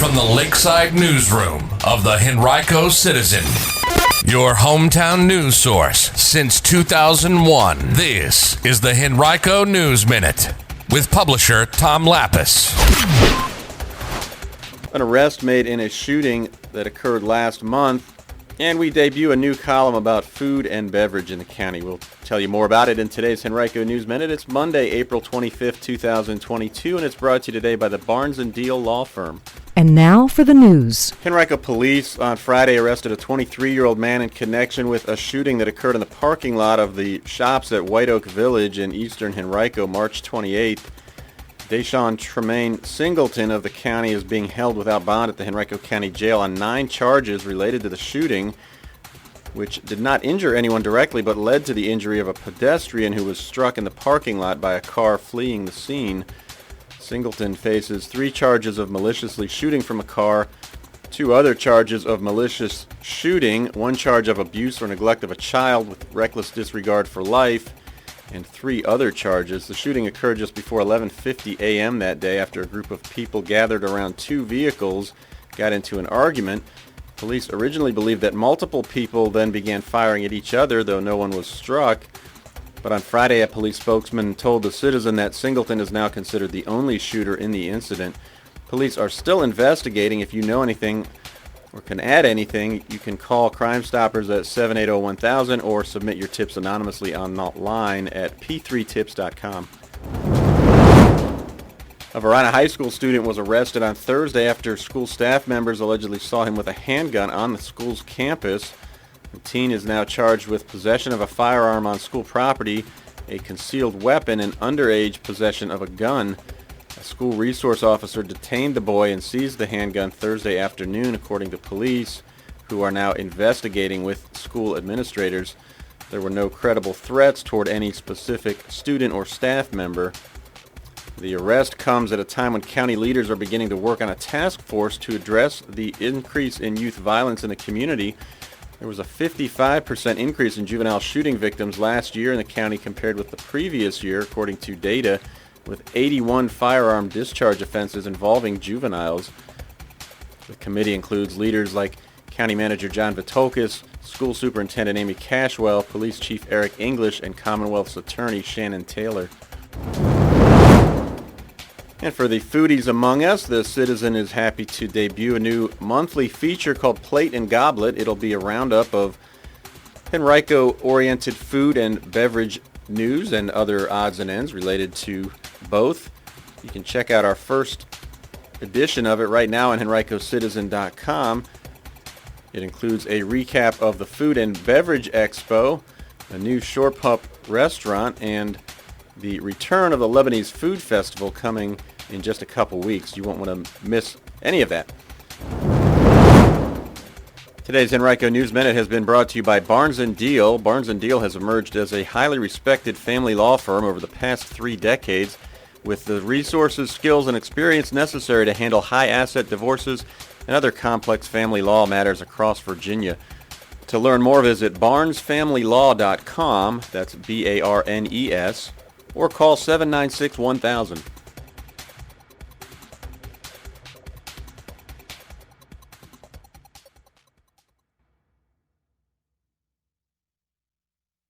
from the Lakeside Newsroom of the Henrico Citizen, your hometown news source since 2001. This is the Henrico News Minute with publisher Tom Lapis. An arrest made in a shooting that occurred last month, and we debut a new column about food and beverage in the county. We'll tell you more about it in today's Henrico News Minute. It's Monday, April 25th, 2022, and it's brought to you today by the Barnes & Deal Law Firm. And now for the news. Henrico Police on Friday arrested a 23-year-old man in connection with a shooting that occurred in the parking lot of the shops at White Oak Village in eastern Henrico, March 28th. Deshaun Tremaine Singleton of the county is being held without bond at the Henrico County Jail on 9 charges related to the shooting, which did not injure anyone directly but led to the injury of a pedestrian who was struck in the parking lot by a car fleeing the scene. Singleton faces 3 charges of maliciously shooting from a car, 2 other charges of malicious shooting, 1 charge of abuse or neglect of a child with reckless disregard for life, and 3 other charges. The shooting occurred just before 11:50 a.m. that day after a group of people gathered around 2 vehicles got into an argument. Police originally believed that multiple people then began firing at each other, though no one was struck. But on Friday, a police spokesman told the Citizen that Singleton is now considered the only shooter in the incident. Police are still investigating. If you know anything or can add anything, you can call Crime Stoppers at 780-1000 or submit your tips anonymously online at p3tips.com. A Verona High School student was arrested on Thursday after school staff members allegedly saw him with a handgun on the school's campus. The teen is now charged with possession of a firearm on school property, a concealed weapon, and underage possession of a gun. A school resource officer detained the boy and seized the handgun Thursday afternoon, according to police, who are now investigating with school administrators. There were no credible threats toward any specific student or staff member. The arrest comes at a time when county leaders are beginning to work on a task force to address the increase in youth violence in the community. There was a 55% increase in juvenile shooting victims last year in the county compared with the previous year, according to data, with 81 firearm discharge offenses involving juveniles. The committee includes leaders like County Manager John Vitokis, School Superintendent Amy Cashwell, Police Chief Eric English, and Commonwealth's Attorney Shannon Taylor. And for the foodies among us, the Citizen is happy to debut a new monthly feature called Plate and Goblet. It'll be a roundup of Henrico-oriented food and beverage news and other odds and ends related to both. You can check out our first edition of it right now on henricocitizen.com. It includes a recap of the Food and Beverage Expo, a new Shore Pup restaurant, and the return of the Lebanese Food Festival coming in just a couple weeks. You won't want to miss any of that. Today's Henrico News Minute has been brought to you by Barnes & Deal. Barnes & Deal has emerged as a highly respected family law firm over the past 3 decades with the resources, skills, and experience necessary to handle high-asset divorces and other complex family law matters across Virginia. To learn more, visit barnesfamilylaw.com, that's B-A-R-N-E-S, or call 796-1000.